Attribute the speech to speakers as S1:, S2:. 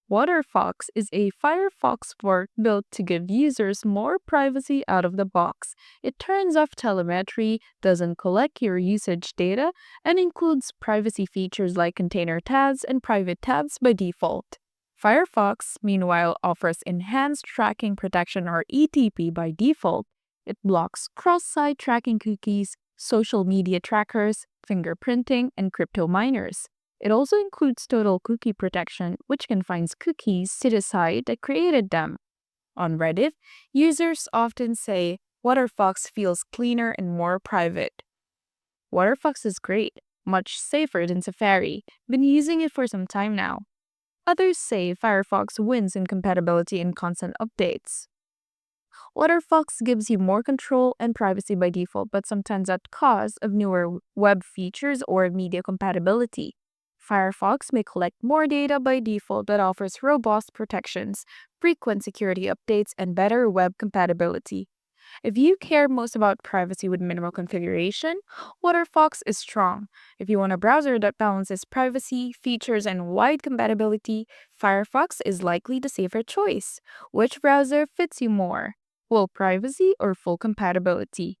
S1: Waterfox is a Firefox fork built to give users more privacy out of the box. It turns off telemetry, doesn't collect your usage data, and includes privacy features like container tabs and private tabs by default. Firefox, meanwhile, offers enhanced tracking protection or ETP by default. It blocks cross site tracking cookies, social media trackers, fingerprinting, and crypto miners. It also includes total cookie protection, which confines cookies to the site that created them. On Reddit, users often say Waterfox feels cleaner and more private. Waterfox is great, much safer than Safari. Been using it for some time now. Others say Firefox wins in compatibility and constant updates. Waterfox gives you more control and privacy by default, but sometimes at cost of newer web features or media compatibility. Firefox may collect more data by default but offers robust protections, frequent security updates, and better web compatibility. If you care most about privacy with minimal configuration, Waterfox is strong. If you want a browser that balances privacy, features, and wide compatibility, Firefox is likely the safer choice. Which browser fits you more? Full privacy or full compatibility?